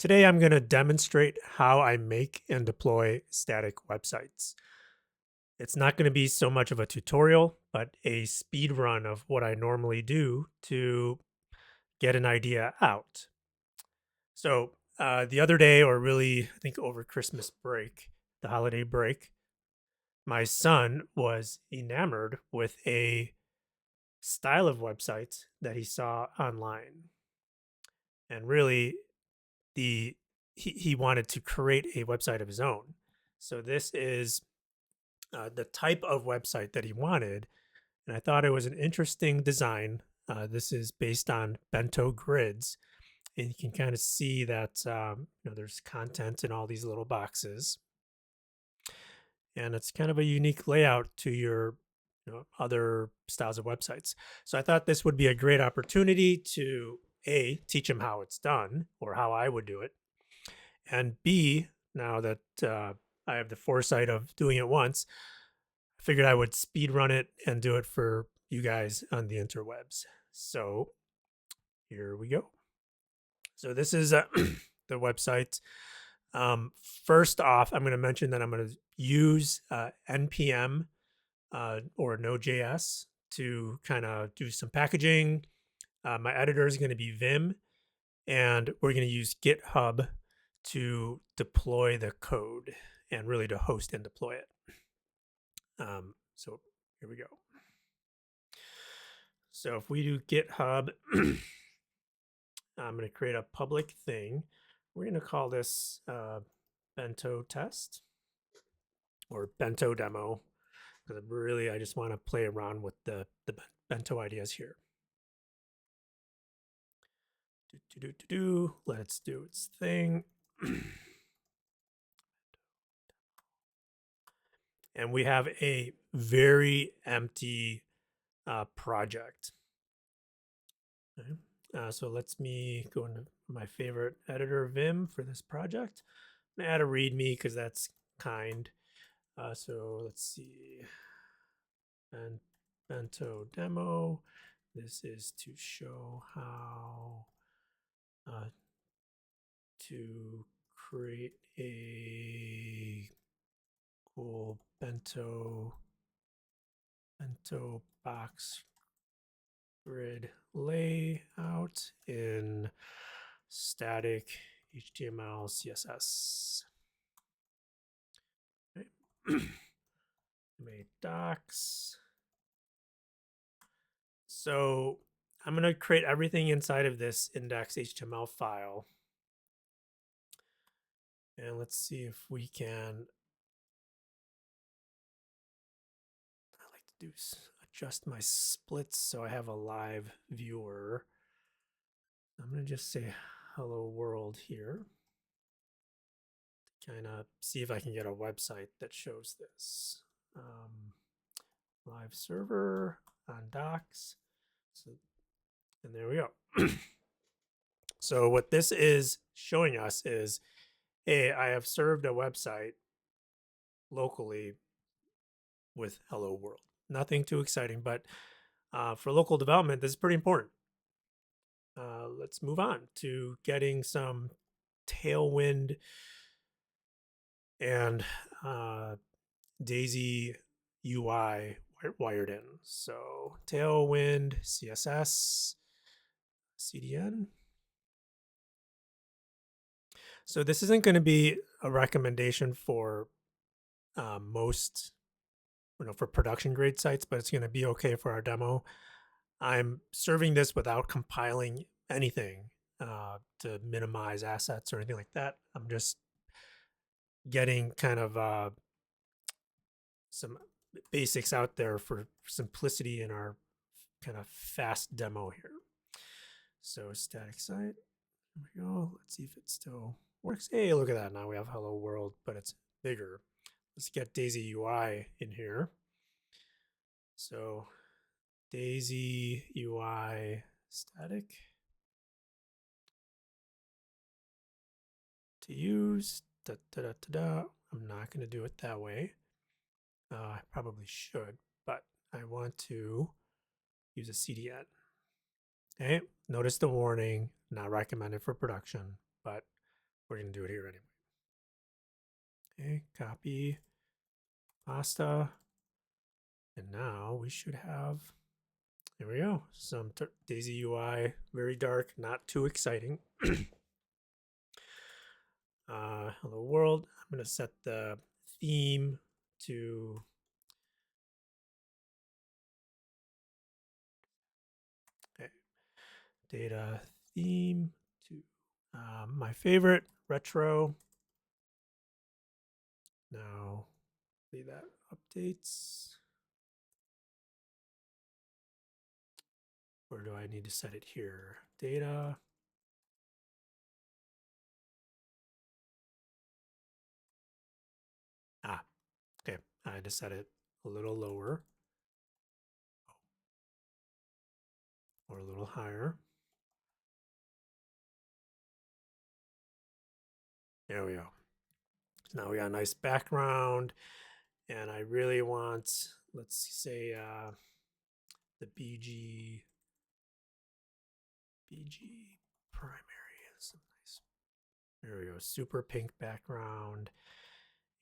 Today I'm going to demonstrate how I make and deploy static websites. It's not going to be so much of a tutorial, but a speed run of what I normally do to get an idea out. So the other day, or really, I think over Christmas break, the holiday break, my son was enamored with a style of website that he saw online. And really, he wanted to create a website of his own. So this is the type of website that he wanted, and I thought it was an interesting design. This is based on Bento grids, and you can kind of see that there's content in all these little boxes, and it's kind of a unique layout to your other styles of websites. So I thought this would be a great opportunity to teach him how it's done or how I would do it, and B, now that I have the foresight of doing it once, I figured I would speed run it and do it for you guys on the interwebs. So here we go. So this is the website. First off, I'm going to mention that I'm going to use NPM or Node.js to kind of do some packaging. My editor is going to be Vim, and we're going to use GitHub to deploy the code and really to host and deploy it. So here we go. So if we do GitHub, I'm going to create a public thing. We're going to call this Bento test or Bento demo, because really I just want to play around with the Bento ideas here. Let's do its thing. And we have a very empty project. Okay. So let's me go into my favorite editor, Vim, for this project. I'm gonna add a README because that's kind. So let's see. And Bento demo. This is to show how to create a cool bento box grid layout in static HTML, CSS. Okay. Made docs. So I'm going to create everything inside of this index.html file. And let's see if we can, I like to adjust my splits so I have a live viewer. I'm going to just say hello world here to kind of see if I can get a website that shows this. Live server on docs. So, and there we go. So what this is showing us is, hey, I have served a website locally with hello world. Nothing too exciting, but for local development, this is pretty important. Let's move on to getting some Tailwind and Daisy UI wired in. So Tailwind, CSS, CDN. So this isn't going to be a recommendation for most, for production grade sites, but it's going to be okay for our demo. I'm serving this without compiling anything to minimize assets or anything like that. I'm just getting kind of some basics out there for simplicity in our kind of fast demo here. So static site, there we go. Let's see if it still works. Hey, look at that. Now we have hello world, but it's bigger. Let's get Daisy UI in here. So Daisy UI static to use. I'm not going to do it that way. I probably should, but I want to use a CDN. Okay, notice the warning, not recommended for production, but We're going to do it here anyway. Okay, copy pasta. And now we should have, there we go, some Daisy UI, very dark, not too exciting. Hello world. I'm going to set the theme to data theme to my favorite retro. Now see that updates. Where do I need to set it here? Data. Okay. I had to set it a little lower or a little higher. There we go. So now we got a nice background, and I really want, let's say, the BG primary is nice. There we go, super pink background.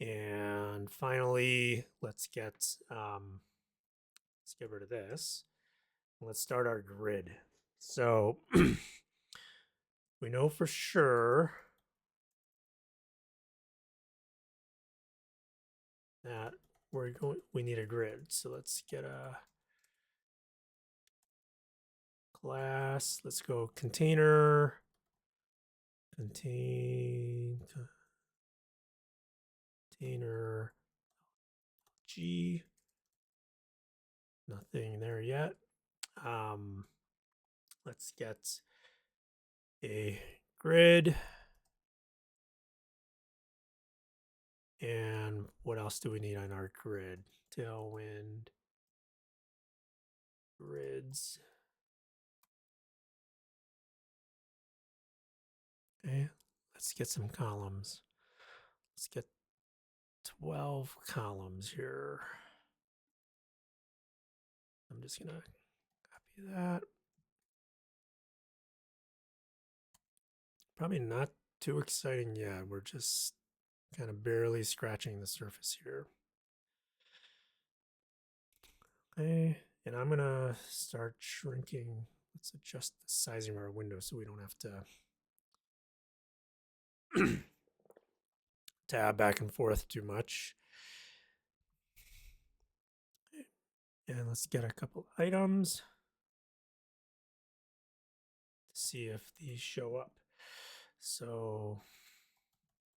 And finally, let's get rid of this. Let's start our grid. So we know for sure that we need a grid. So let's get a class. Let's go container G. Nothing there yet. Let's get a grid. And what else do we need on our grid? Tailwind grids. Okay, let's get some columns. Let's get 12 columns here. I'm just gonna copy that. Probably not too exciting yet. We're just kind of barely scratching the surface here. Okay, and I'm gonna start shrinking. Let's adjust the sizing of our window so we don't have to tab back and forth too much. And let's get a couple items to see if these show up. So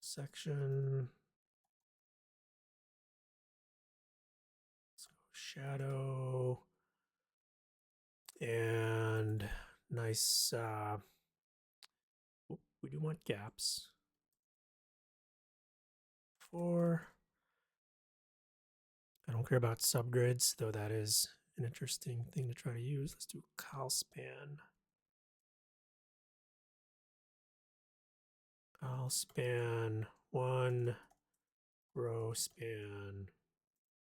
section, let's go shadow, and nice, we do want gaps. 4. I don't care about subgrids, though that is an interesting thing to try to use. Let's do col span. Col span 1, row span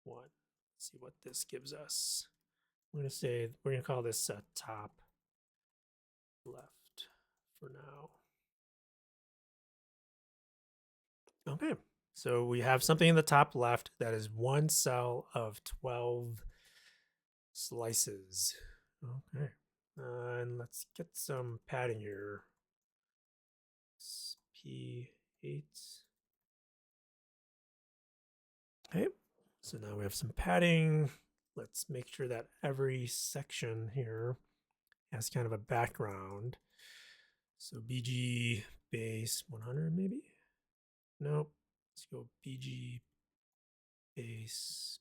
1. Let's see what this gives us. I'm going to call this top left for now. Okay, so we have something in the top left that is one cell of 12 slices. Okay, and let's get some padding here. P8. Okay, so now we have some padding. Let's make sure that every section here has kind of a background. So BG base 100 maybe? Nope. Let's go BG base.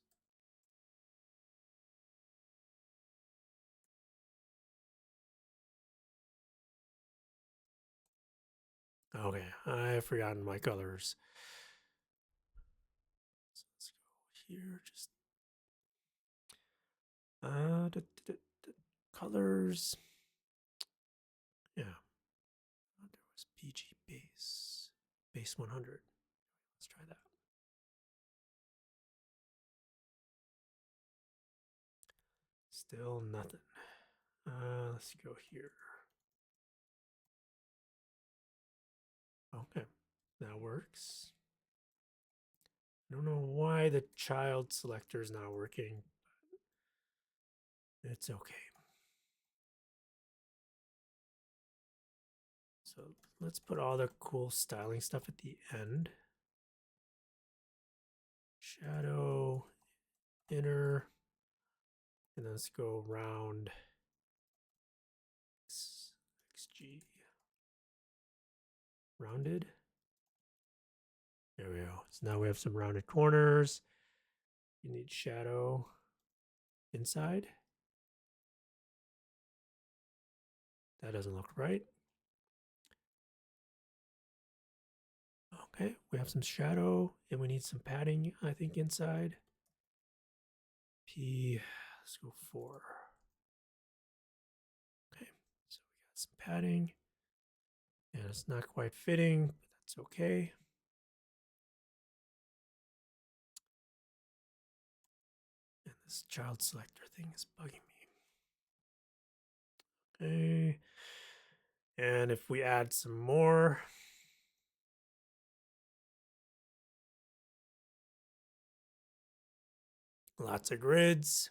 Okay, I've forgotten my colors. So let's go here, just colors. Yeah, there was BG base 100. Let's try that. Still nothing. Let's go here. Okay, That works. I don't know why the child selector is not working. It's okay. So let's put all the cool styling stuff at the end. Shadow, inner, and let's go round XG. Rounded. There we go. So now we have some rounded corners. You need shadow inside. That doesn't look right. Okay, we have some shadow and we need some padding, I think, inside. P, let's go 4. Okay, so we got some padding and it's not quite fitting, but that's okay. And this child selector thing is bugging me. Okay, and if we add some more, lots of grids,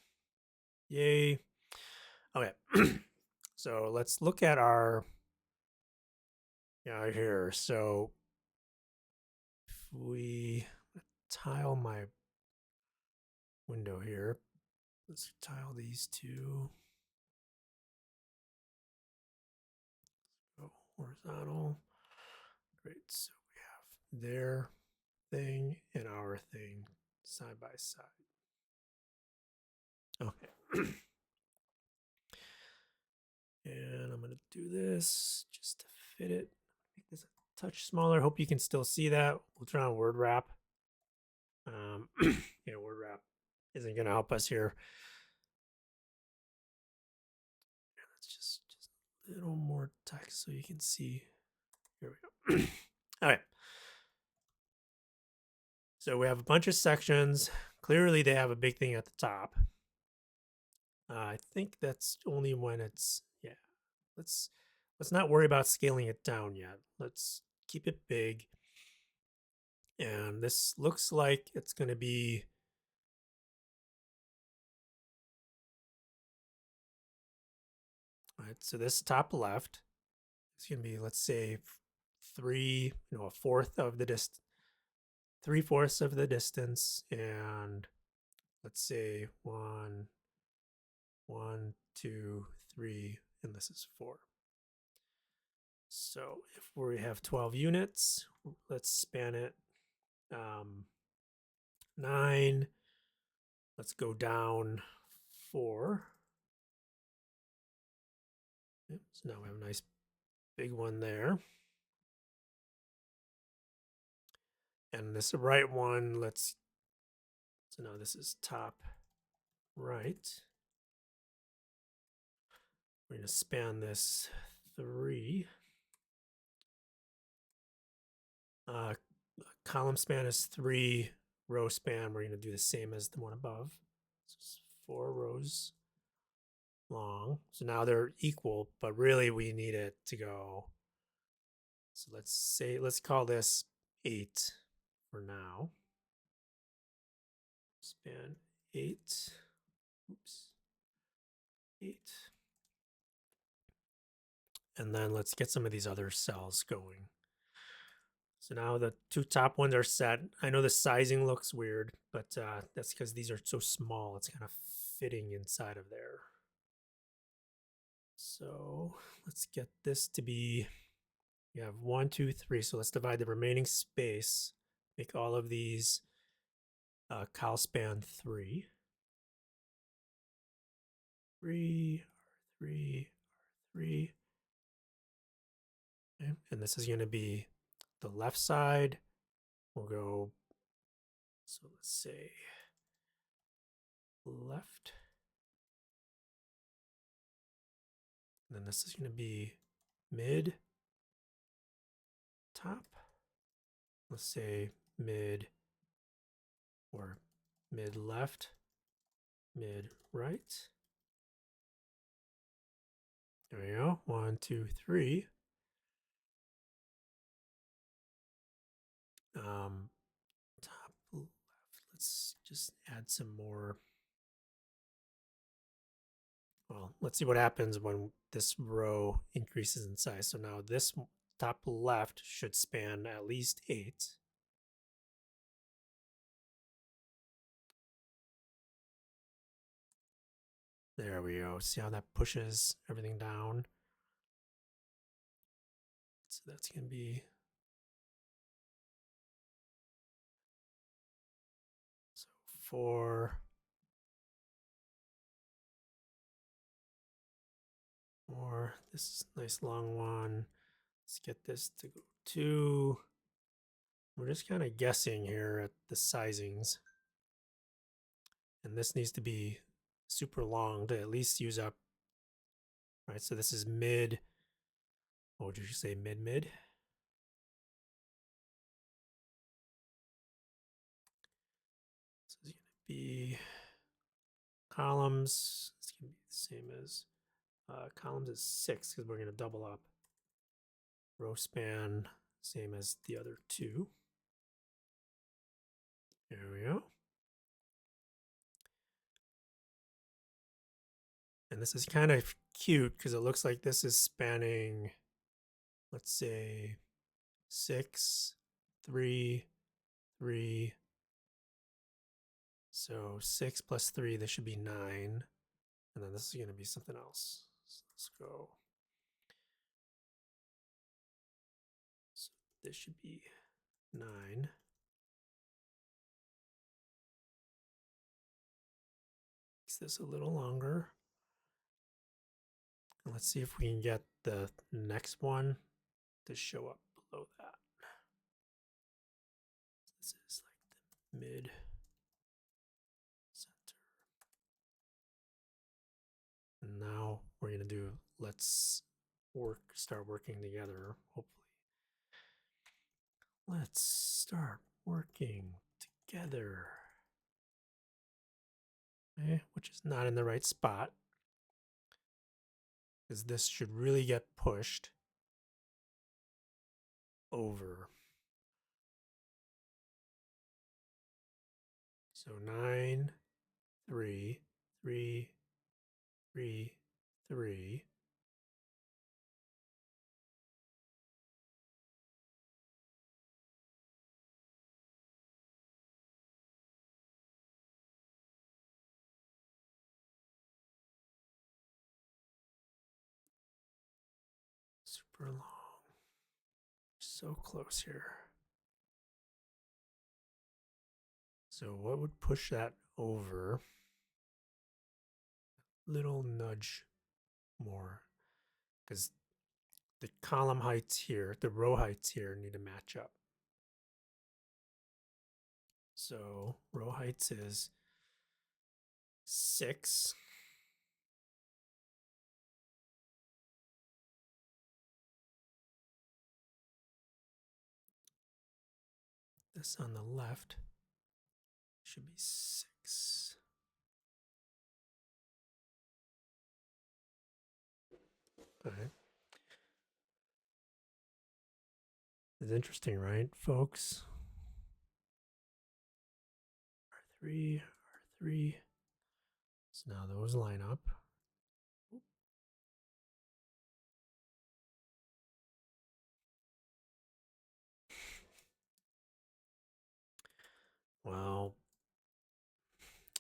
yay. Okay, so let's look at our here. So if we tile my window here, let's tile these two. Go horizontal. Great. So we have their thing and our thing side by side. Okay. And I'm going to do this just to fit it. Make this a touch smaller. Hope you can still see that. We'll try on word wrap. Yeah, word wrap isn't going to help us here. Let's just a little more text so you can see. Here we go. All right. So we have a bunch of sections. Clearly, they have a big thing at the top. I think that's only when it's, yeah. Let's not worry about scaling it down yet. Let's keep it big. And this looks like it's going to be all right. So this top left is going to be, let's say, a fourth of the distance, 3/4 of the distance, and let's say 1, 1, 2, 3, and this is 4. So if we have 12 units, let's span it 9. Let's go down 4. Yep, so now we have a nice big one there. And this right one, so now this is top right. We're going to span this 3. Column span is 3. Row span, we're going to do the same as the one above. So it's 4 rows long. So now they're equal, but really we need it to go. So let's call this 8 for now. Span 8. Oops. 8. And then let's get some of these other cells going. So now the 2 top ones are set. I know the sizing looks weird, but that's because these are so small. It's kind of fitting inside of there. So let's get this to be, we have 1, 2, 3. So let's divide the remaining space. Make all of these col span 3. 3, R3, R3. Okay. And this is going to be the left side. We'll go, so let's say left. And then this is going to be mid, top. Let's say mid or mid left, mid right. There we go. 1, 2, 3. just add some more. Well, let's see what happens when this row increases in size. So now this top left should span at least 8. There we go. See how that pushes everything down? So that's going to be so 4 more. This is a nice long one. Let's get this to go 2. We're just kind of guessing here at the sizings. And this needs to be super long to at least use up. Right, so this is mid. What would you say, mid? So it's going to be columns. It's going to be the same as columns is 6 because we're going to double up. Row span, same as the other 2. There we go. And this is kind of cute because it looks like this is spanning, let's say, 6, 3, 3. So 6 plus 3, this should be 9. And then this is going to be something else. So let's go. So this should be 9. Makes this a little longer. And let's see if we can get the next one to show up below that. This is like the mid center. And now we're going to do, let's start working together, hopefully. Let's start working together. Okay, which is not in the right spot. Because this should really get pushed over. So 9, 3, 3, 3, 3. Super long. So close here. So what would push that over? Little nudge more. Because the column heights here, the row heights here need to match up. So row heights is 6. This on the left should be 6. All right. It's interesting, right, folks? R3, R3. So now those line up. Well,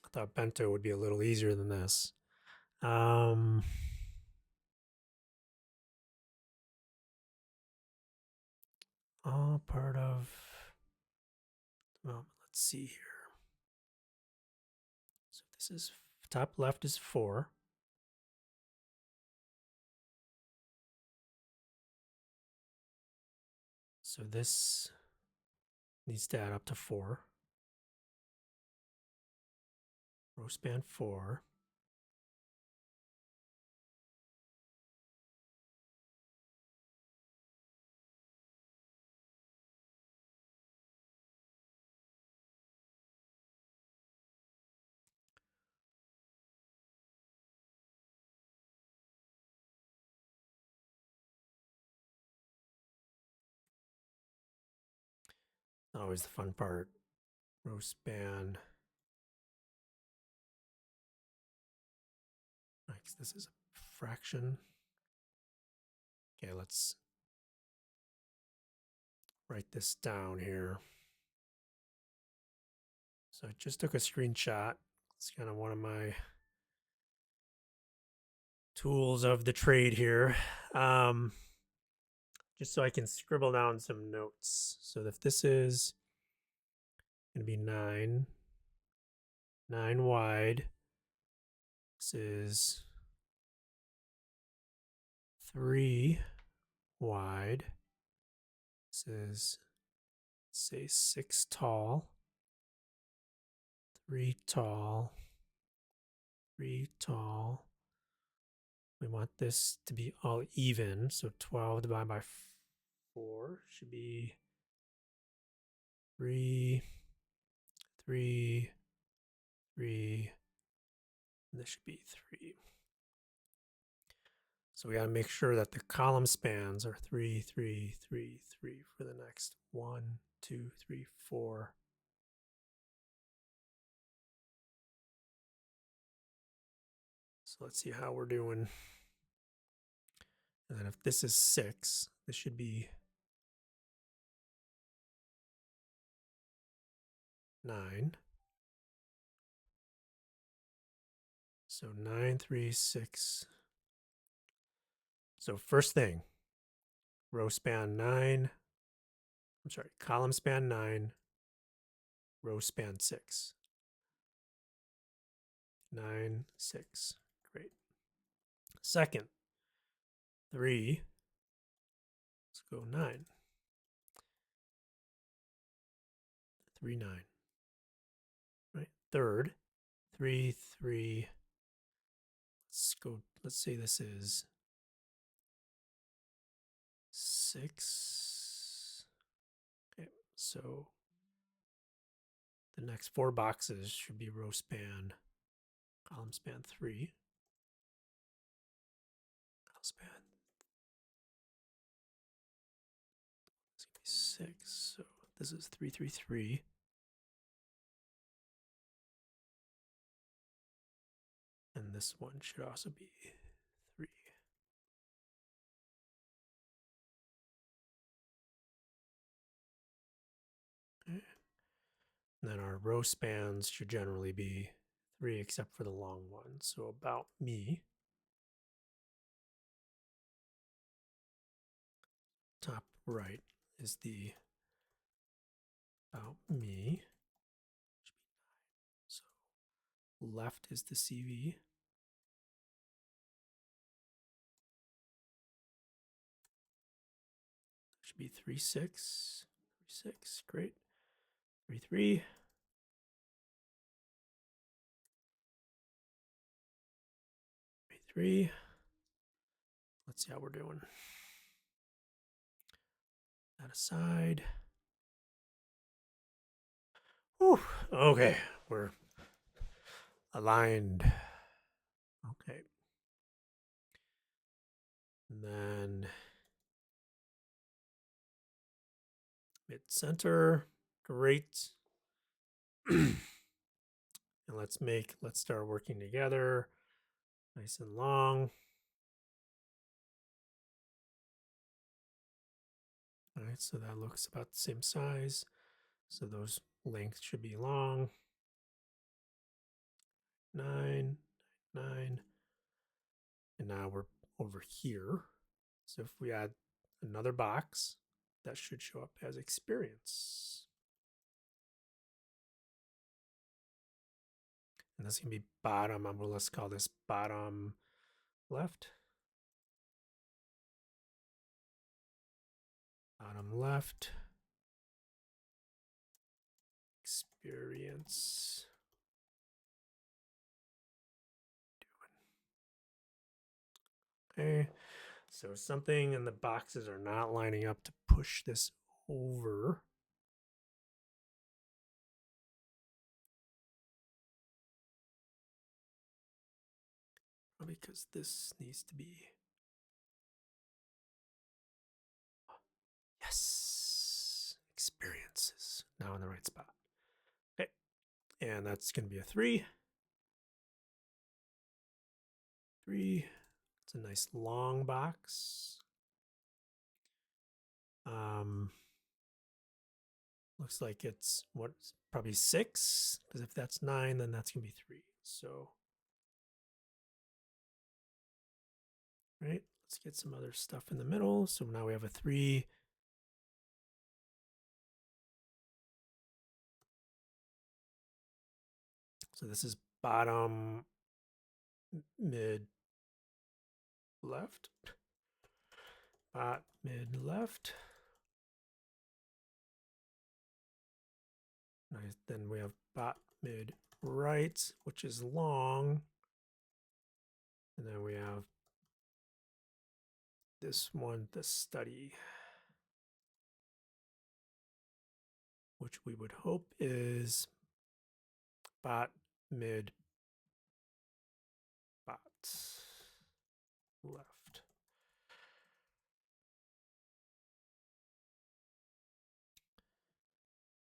I thought Bento would be a little easier than this. All part of, well, let's see here. So this is, top left is 4. So this needs to add up to 4. Row span 4. Always the fun part. Row span This is a fraction. Okay, let's write this down here. So I just took a screenshot. It's kind of one of my tools of the trade here. Just so I can scribble down some notes. So if this is going to be 9 wide, this is 3 wide, this is, say, 6 tall, 3 tall, 3 tall. We want this to be all even, so 12 divided by 4 should be 3, 3, 3, and this should be 3. So we got to make sure that the column spans are 3, 3, 3, 3 for the next 1, 2, 3, 4. So let's see how we're doing. And then if this is 6, this should be 9. So 9, 3, 6. So first thing, row span 9. I'm sorry, column span 9, row span 6. 9, 6. Great. Second, 3. Let's go 9. 3, 9. Right. Third, 3, 3. Let's go. Let's say this is 6. Okay. So the next 4 boxes should be row span, column span 3. Column span. It's going to be 6. So this is 3, 3, 3. And this one should also be 3. Okay. And then our row spans should generally be 3 except for the long one. So about me, top right is the about me. So left is the CV. Should be 3, 6. 3, 6. Great. 3, 3. 3, 3. Let's see how we're doing. That aside. Whew. Okay, we're aligned. Okay. And then mid-center. Great. And let's start working together. Nice and long. All right, so that looks about the same size. So those lengths should be long. 9, 9. And now we're over here. So if we add another box, that should show up as experience. And this can be bottom. Let's call this bottom left. Bottom left. Experience. Okay. So something in the boxes are not lining up to push this over. Probably because this needs to be. Yes. Experiences. Now in the right spot. Okay. And that's going to be a 3. 3. It's a nice long box. Looks like it's probably 6, because if that's 9, then that's gonna be 3. So, right, let's get some other stuff in the middle. So now we have a 3. So this is bottom, mid, left, bot, mid, left. Nice. Then we have bot, mid, right, which is long. And then we have this one, the study, which we would hope is bot, mid, bot, left.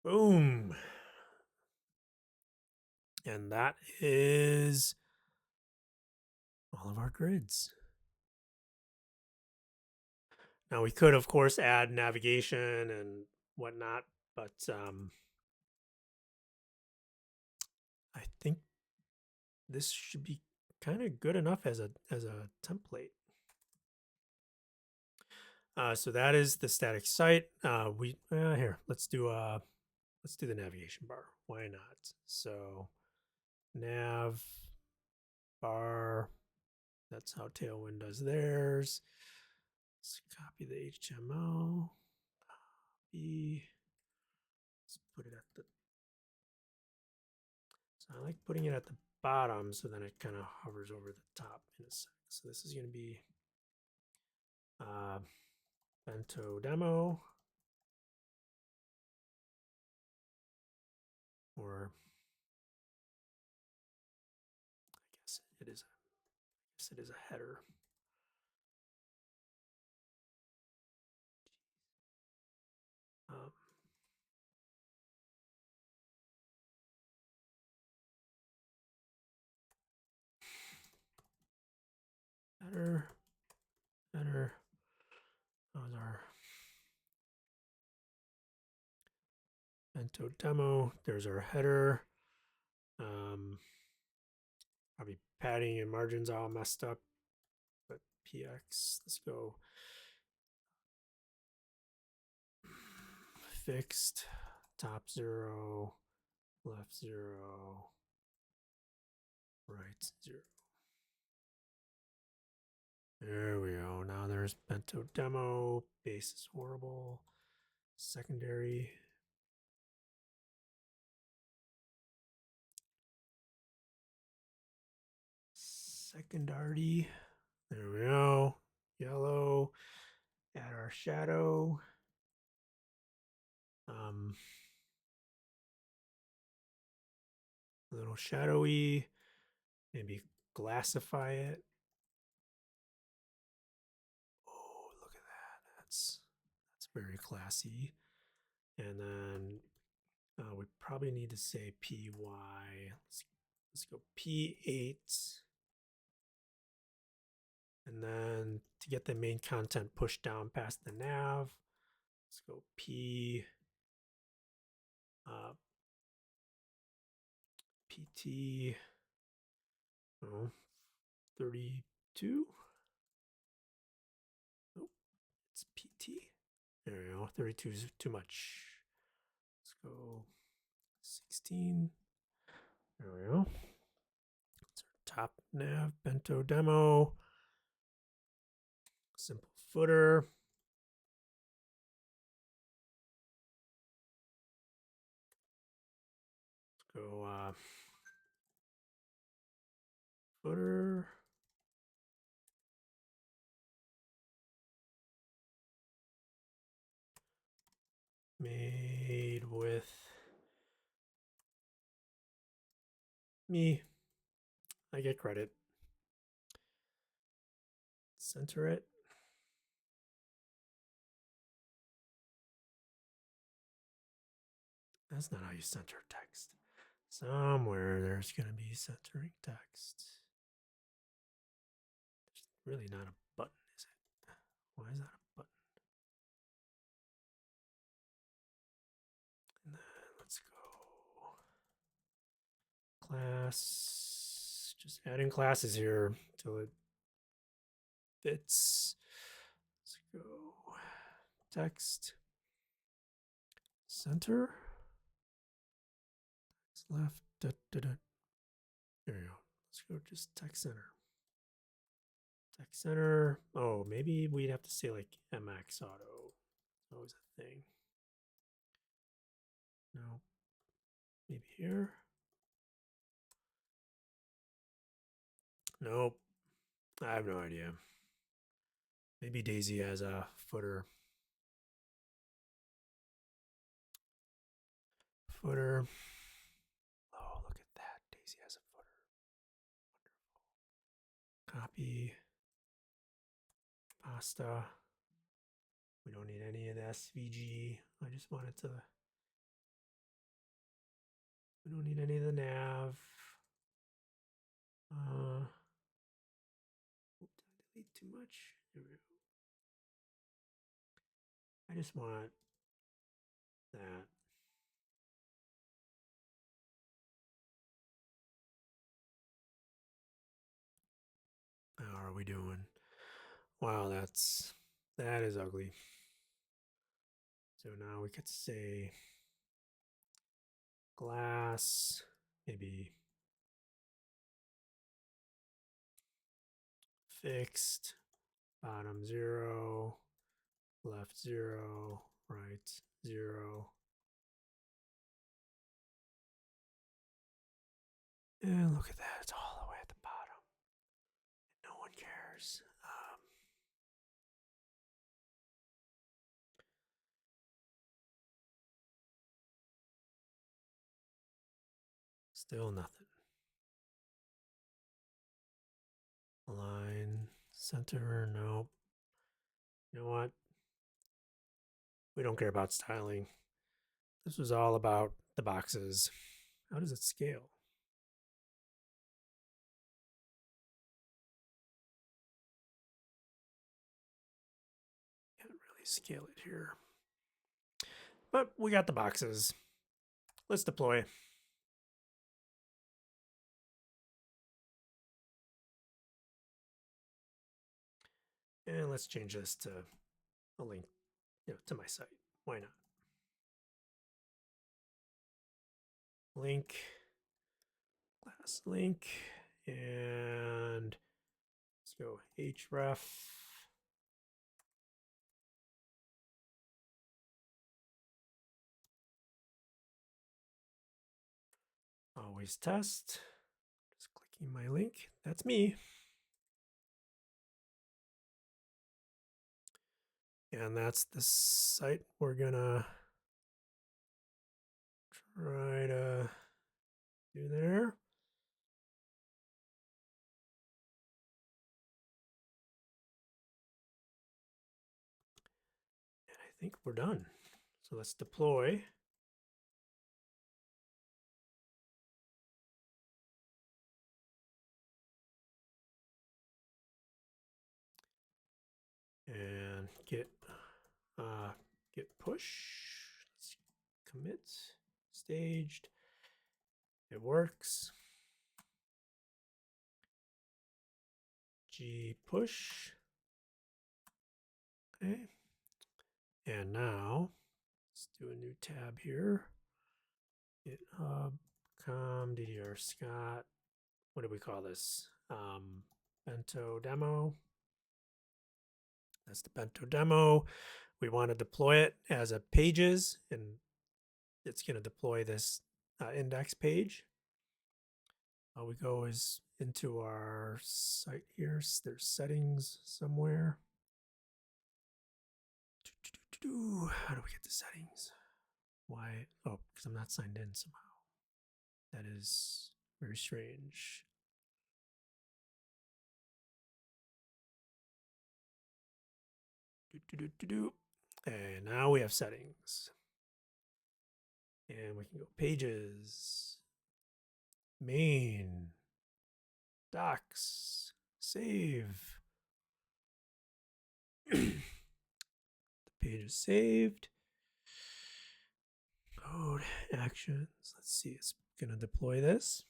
Boom. And that is all of our grids. Now we could, of course, add navigation and whatnot, but I think this should be kind of good enough as a template. So that is the static site. Here, let's do the navigation bar. Why not? So nav bar. That's how Tailwind does theirs. Let's copy the HTML. Copy. Let's put it at the. So I like putting it at the bottom, so then it kind of hovers over the top in a sec. So this is going to be Bento demo, or I guess it is. I guess it is a header. Header. Those are Bento demo. There's our header. Probably padding and margins all messed up, but PX. Let's go fixed. Top 0, left 0, right 0. There we go. Now there's Bento demo. Base is horrible. Secondary. Secondary. There we go. Yellow. Add our shadow. A little shadowy. Maybe glassify it. Oh, look at that. That's very classy. And then we probably need to say PY. Let's go P8. And then to get the main content pushed down past the nav, let's go PT 32. Oh, it's PT. There we go. 32 is too much. Let's go 16. There we go. It's our top nav Bento demo. Simple footer. Let's go footer. Made with me. I get credit. Center it. That's not how you center text. Somewhere there's going to be centering text. Really not a button, is it? Why is that a button? And then let's go class. Just adding classes here until it fits. Let's go text center. Left. Da, da, da. There you go. Let's go just text center. Text center. Oh, maybe we'd have to say like MX auto. It's always a thing. No. Maybe here. Nope. I have no idea. Maybe Daisy has a footer. Footer. Oh, look at that. Daisy has a footer. Wonderful. Copy. Pasta. We don't need any of the SVG. I just wanted to. We don't need any of the nav. Did I delete too much? There we go. I just want that. How are we doing? Wow, that is ugly. So now we could say glass, maybe fixed, bottom 0, left 0, right 0. And look at that, it's all the way at the bottom. No one cares. Still nothing. Align, center, nope. You know what? We don't care about styling. This was all about the boxes. How does it scale? Can't really scale it here. But we got the boxes. Let's deploy. And let's change this to a link, to my site. Why not? Link, class link, and let's go href. Always test. Just clicking my link. That's me. And that's the site we're gonna try to do there. And I think we're done. So let's deploy. And git push. Let's commit staged. It works. G push. Okay. And now let's do a new tab here. GitHub com ddr scott. What do we call this? Bento demo. That's the Bento demo. We want to deploy it as a pages, and it's going to deploy this index page. How we go is into our site here. There's settings somewhere. How do we get to settings? Why? Oh, because I'm not signed in somehow. That is very strange. And now we have settings. And we can go pages, main, docs, save, The page is saved. Code actions. Let's see. It's going to deploy this.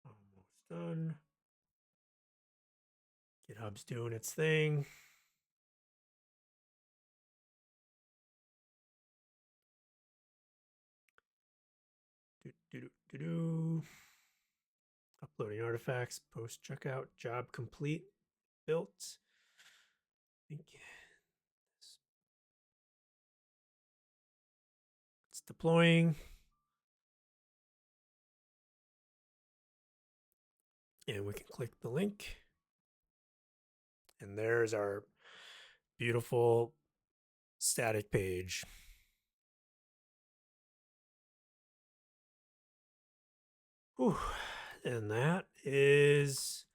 Almost done. GitHub's doing its thing. Uploading artifacts, post checkout, job complete, built. It's deploying. And we can click the link. And there's our beautiful static page. Whew. And that is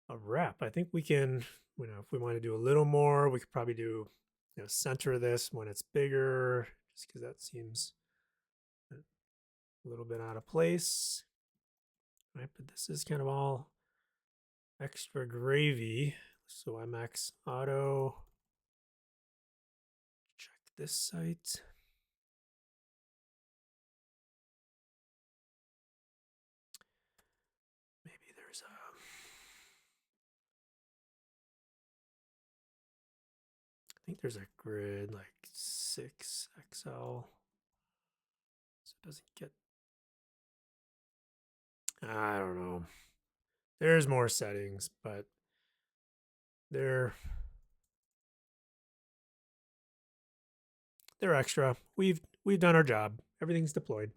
a wrap. I think we can, if we want to do a little more, we could probably do, center this when it's bigger, just because that seems a little bit out of place. Right, but this is kind of all extra gravy. So MX auto. Check this site. Maybe there's a. I think there's a grid like 6XL. So it doesn't get. I don't know. There's more settings, but they're extra. We've done our job. Everything's deployed.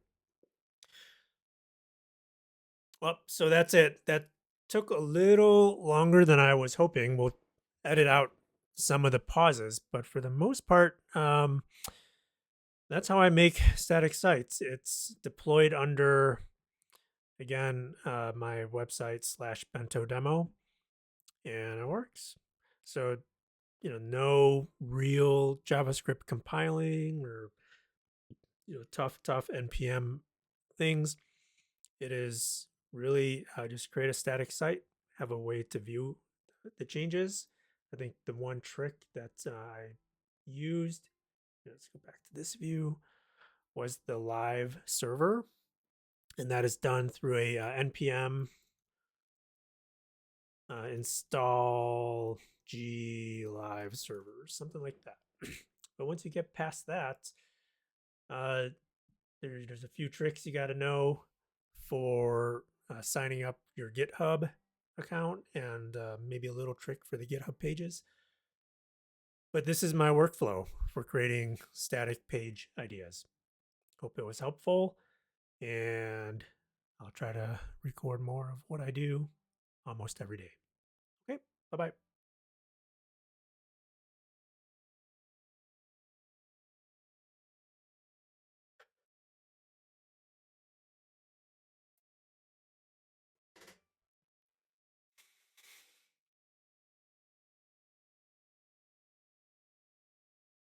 Well, so that's it. That took a little longer than I was hoping. We'll edit out some of the pauses, but for the most part, that's how I make static sites. It's deployed under, again, my website /Bento demo, and it works. So, no real JavaScript compiling or tough npm things. It is really just create a static site, have a way to view the changes. I think the one trick that I used, let's go back to this view, was the live server. And that is done through a npm install g live server, something like that. But once you get past that, there's a few tricks you got to know for signing up your GitHub account, and maybe a little trick for the GitHub pages. But this is my workflow for creating static page ideas. Hope it was helpful, and I'll try to record more of what I do almost every day. Okay, bye-bye.